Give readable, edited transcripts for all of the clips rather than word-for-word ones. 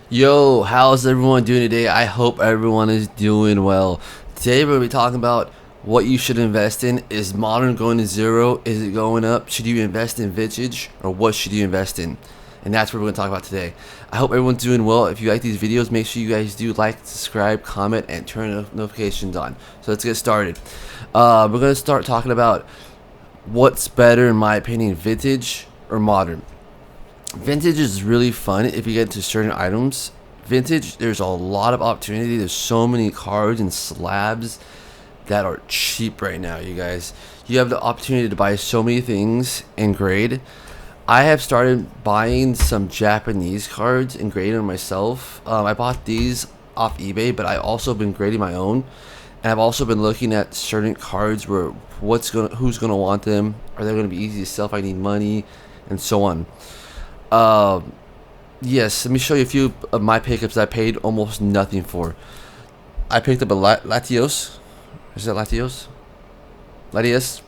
Yo, how's everyone doing today? I hope everyone is doing well. Today we're going to be talking about what you should invest in. Is modern going to zero? Is it going up? Should you invest in vintage or what should you invest in? And that's what we're going to talk about today. I hope everyone's doing well. If you like these videos, make sure you guys do like, subscribe, comment, and turn notifications on. So let's get started. We're going to start talking about what's better in my opinion, vintage or modern. Vintage is really fun if you get into certain items. Vintage, there's a lot of opportunity. There's so many cards and slabs that are cheap right now, you guys. You have the opportunity to buy so many things in grade. I have started buying some Japanese cards and grading them myself. I bought these off eBay, but I also been grading my own. And I've also been looking at certain cards where who's gonna want them? Are they gonna be easy to sell if I need money, and so on. Um, yes, let me show you a few of my pickups that I paid almost nothing for. I picked up a Latios. Is that Latios? Latias.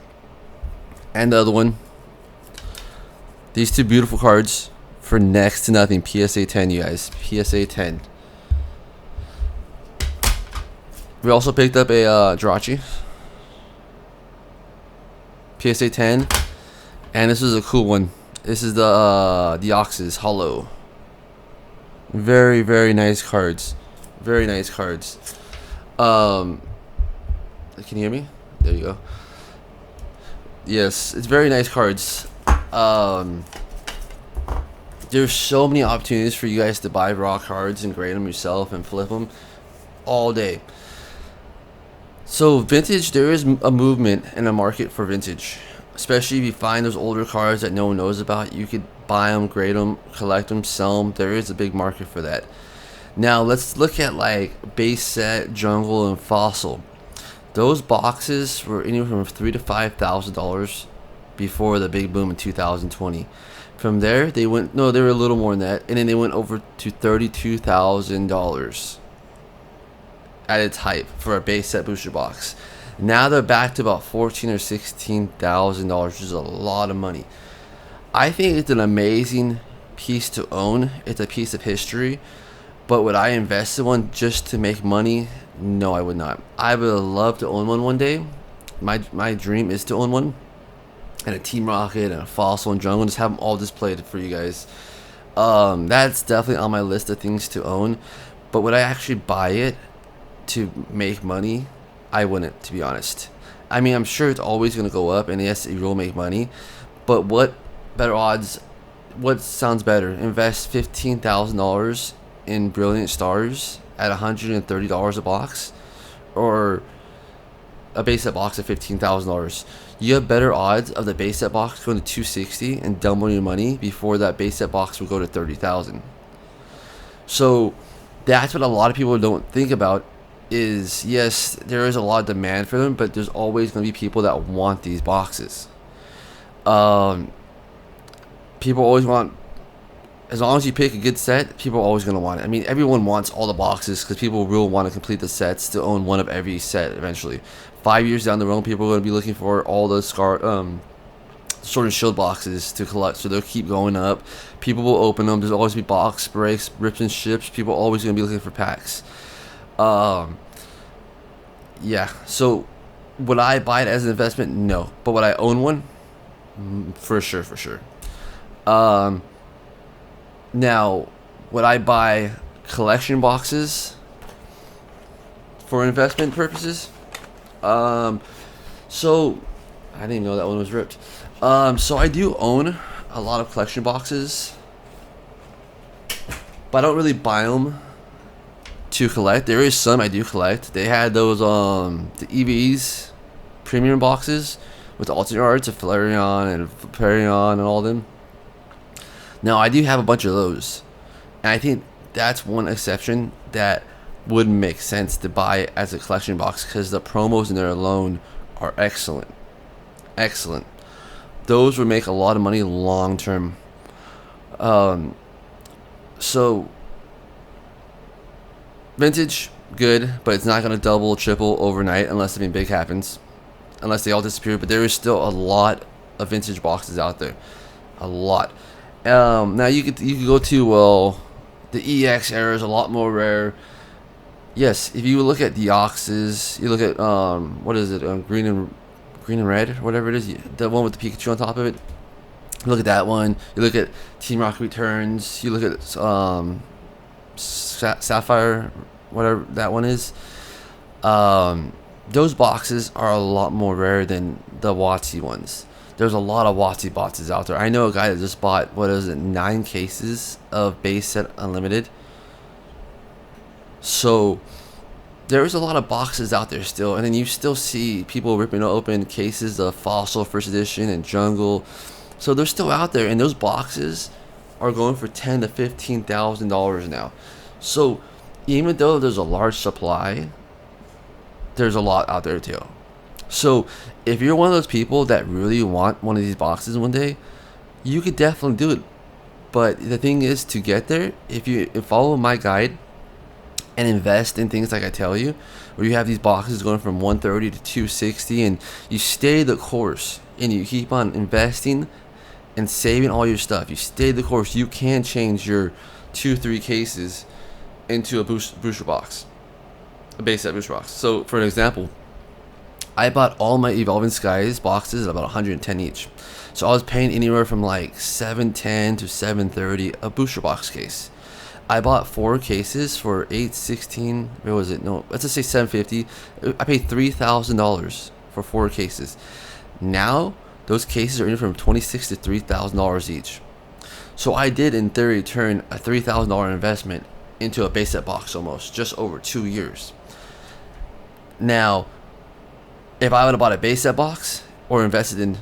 And the other one. These two beautiful cards for next to nothing. PSA 10, you guys. PSA 10. We also picked up a Jirachi. PSA 10. And this is a cool one. This is the Deoxys Hollow. Very, very nice cards. Very nice cards. Can you hear me? There you go. Yes, it's very nice cards. There's so many opportunities for you guys to buy raw cards and grade them yourself and flip them all day. So vintage, there is a movement and a market for vintage. Especially if you find those older cards that no one knows about, you could buy them, grade them, collect them, sell them. There is a big market for that. Now let's look at like base set, jungle, and fossil. Those boxes were anywhere from $3,000 to $5,000 before the big boom in 2020. From there, they went they were a little more than that, and then they went over to $32,000 at its height for a base set booster box. Now they're back to about $14,000 or $16,000, which is a lot of money. I think it's an amazing piece to own. It's a piece of history. But would I invest in one just to make money? No, I would not. I would love to own one day. My dream is to own one. And a Team Rocket and a Fossil and Jungle. Just have them all displayed for you guys. That's definitely on my list of things to own. But would I actually buy it to make money? I wouldn't, to be honest. I mean, I'm sure it's always going to go up, and yes, it will make money. But what better odds? What sounds better? Invest $15,000 in Brilliant Stars at $130 a box, or a base set box at $15,000. You have better odds of the base set box going to 260 and doubling your money before that base set box will go to 30,000. So that's what a lot of people don't think about. Is yes, there is a lot of demand for them, but there's always going to be people that want these boxes. People always want, as long as you pick a good set, people are always going to want it. I mean, everyone wants all the boxes because people will want to complete the sets to own one of every set eventually. 5 years down the road, people are going to be looking for all the Sword and Shield boxes to collect, so they'll keep going up. People will open them. There's always be box breaks, rips and ships. People are always going to be looking for packs. Yeah, so would I buy it as an investment? No. But would I own one? For sure, for sure. Now, would I buy collection boxes for investment purposes? So I didn't even know that one was ripped. So I do own a lot of collection boxes, but I don't really buy them to collect. There is some I do collect. They had those the EVs premium boxes with the alternate arts of Flareon and Vaporeon and all of them. Now I do have a bunch of those, and I think that's one exception that would make sense to buy as a collection box because the promos in there alone are excellent. Excellent. Those would make a lot of money long term. So vintage, good, but it's not going to double, triple overnight unless something big happens. Unless they all disappear. But there is still a lot of vintage boxes out there. A lot. Now you could go to The EX era is a lot more rare. Yes, if you look at the Oxes, you look at what is it, green and red, whatever it is, the one with the Pikachu on top of it. You look at that one. You look at Team Rocket Returns. You look at Sapphire, whatever that one is. Those boxes are a lot more rare than the WotC ones. There's a lot of WotC boxes out there. I know a guy that just bought, what is it, 9 cases of base set unlimited. So there's a lot of boxes out there still, and then you still see people ripping open cases of Fossil First Edition and Jungle. So they're still out there, and those boxes are going for $10,000 to $15,000 now. So even though there's a large supply, there's a lot out there too. So if you're one of those people that really want one of these boxes one day, you could definitely do it. But the thing is, to get there, if you follow my guide and invest in things like I tell you, where you have these boxes going from 130 to 260, and you stay the course and you keep on investing and saving all your stuff, you stay the course, you can change your 2-3 cases into a booster box, a base set booster box. So for an example, I bought all my Evolving Skies boxes at about 110 each. So I was paying anywhere from like $710 to $730 a booster box case. I bought 4 cases for $816. Where was it? No, let's just say $750. I paid $3,000 for 4 cases. Now those cases are in from $26,000 to $3,000 each. So I did, in theory, turn a $3,000 investment into a base set box almost, just over 2 years. Now, if I would have bought a base set box or invested in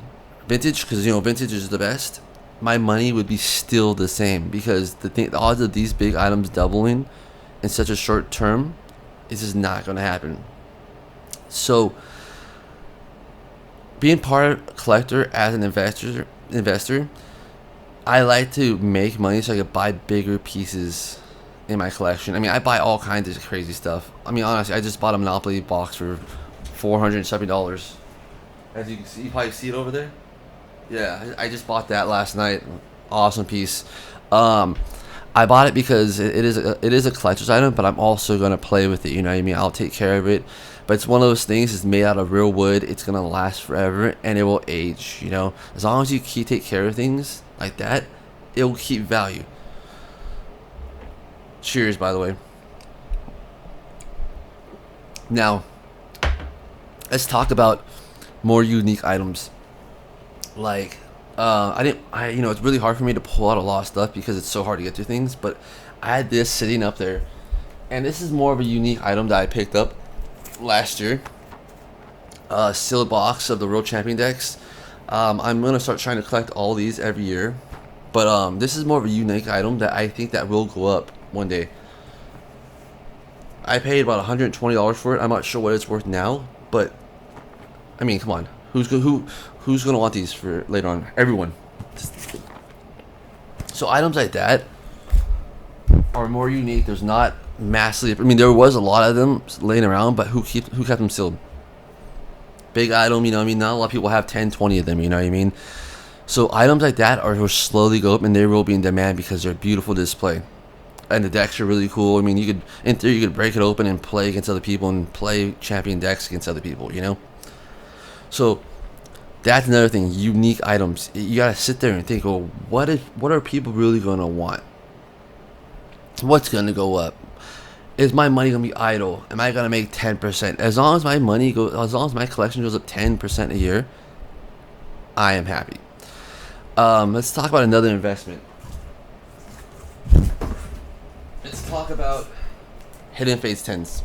vintage, because vintage is the best, my money would be still the same, because the odds of these big items doubling in such a short term is just not going to happen. So being part of a collector as an investor, I like to make money so I can buy bigger pieces in my collection. I mean, I buy all kinds of crazy stuff. I mean, honestly, I just bought a Monopoly box for $470. As you can see, you probably see it over there. Yeah, I just bought that last night. Awesome piece. I bought it because it is a collector's item, but I'm also gonna play with it. You know what I mean? I'll take care of it. But it's one of those things. It's made out of real wood. It's gonna last forever, and it will age. As long as you take care of things like that, it will keep value. Cheers, by the way. Now, let's talk about more unique items. Like, it's really hard for me to pull out a lot of stuff because it's so hard to get to things. But I had this sitting up there, and this is more of a unique item that I picked up last year. Sealed box of the World Champion decks. I'm gonna start trying to collect all these every year, but this is more of a unique item that I think that will go up one day. I paid about $120 for it. I'm not sure what it's worth now, but I mean, come on, who's gonna want these for later on? Everyone. So items like that are more unique. There's not massively. I mean, there was a lot of them laying around, but who kept them sealed? Big item, you know what I mean? Not a lot of people have 10, 20 of them, you know what I mean? So items like that will slowly go up, and they will be in demand because they're beautiful display. And the decks are really cool. I mean, in theory, you could break it open and play against other people and play champion decks against other people, So that's another thing, unique items. You gotta sit there and think, well, what are people really gonna want? What's gonna go up? Is my money gonna be idle? Am I gonna make 10%? As long as my collection goes up 10% a year, I am happy. Let's talk about another investment. Let's talk about Hidden Fates 10s.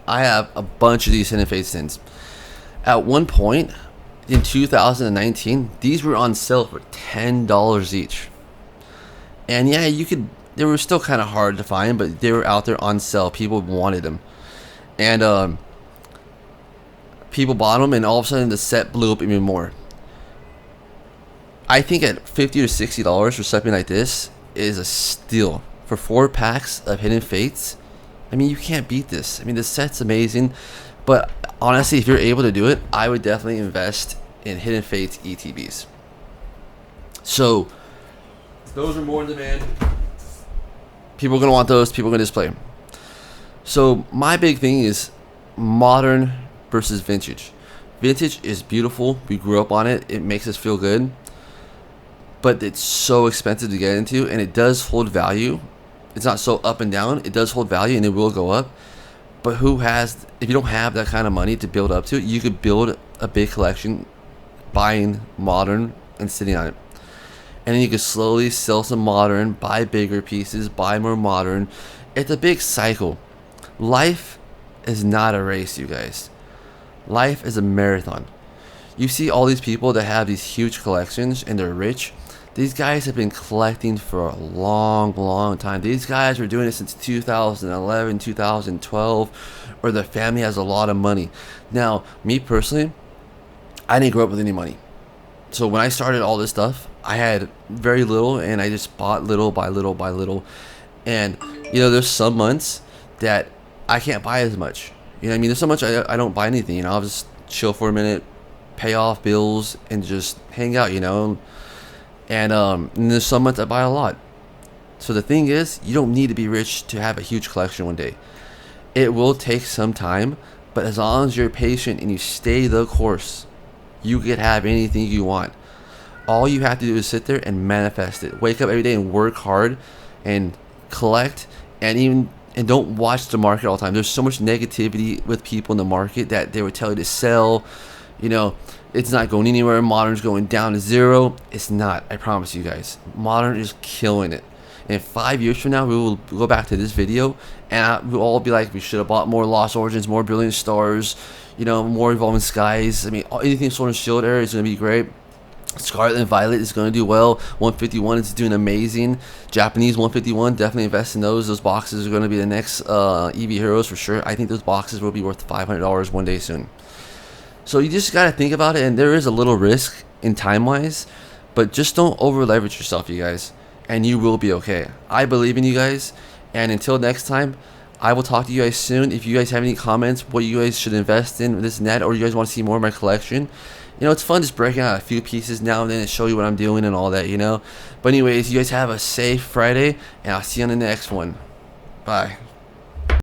I have a bunch of these Hidden Fates 10s. At one point in 2019, these were on sale for $10 each. And yeah, they were still kind of hard to find, but they were out there on sale. People wanted them. And people bought them, and all of a sudden the set blew up even more. I think at $50 to $60 for something like this is a steal. For 4 packs of Hidden Fates, I mean, you can't beat this. I mean, the set's amazing. But honestly, if you're able to do it, I would definitely invest in Hidden Fates 'TBs. So those are more in demand. People are gonna want those. People are gonna display. So my big thing is modern versus vintage. Vintage is beautiful. We grew up on it. It makes us feel good. But it's so expensive to get into, and it does hold value. It's not so up and down. It does hold value, and it will go up. But if you don't have that kind of money to build up to it, you could build a big collection buying modern and sitting on it. And then you could slowly sell some modern, buy bigger pieces, buy more modern. It's a big cycle. Life is not a race, you guys. Life is a marathon. You see all these people that have these huge collections and they're rich. These guys have been collecting for a long, long time. These guys were doing it since 2011, 2012, or their family has a lot of money. Now, me personally, I didn't grow up with any money. So when I started all this stuff, I had very little, and I just bought little by little by little. And, there's some months that I can't buy as much. You know what I mean? There's so much I don't buy anything. I'll just chill for a minute, pay off bills, and just hang out, And there's some months I buy a lot. So the thing is, you don't need to be rich to have a huge collection one day. It will take some time, but as long as you're patient and you stay the course, you could have anything you want. All you have to do is sit there and manifest it. Wake up every day and work hard and collect, and don't watch the market all the time. There's so much negativity with people in the market that they would tell you to sell. It's not going anywhere. Modern's going down to zero. It's not. I promise you guys. Modern is killing it. And 5 years from now, we will go back to this video, and we'll all be like, we should have bought more Lost Origins, more Brilliant Stars, more Evolving Skies. I mean, anything Sword and Shield era is going to be great. Scarlet and Violet is going to do well. 151 is doing amazing. Japanese 151, definitely invest in those. Those boxes are going to be the next EV Heroes for sure. I think those boxes will be worth $500 one day soon. So you just got to think about it, and there is a little risk in time-wise, but just don't over-leverage yourself, you guys, and you will be okay. I believe in you guys, and until next time, I will talk to you guys soon. If you guys have any comments, what you guys should invest in, this and that, or you guys want to see more of my collection, it's fun just breaking out a few pieces now and then and show you what I'm doing and all that, But anyways, you guys have a safe Friday, and I'll see you on the next one. Bye.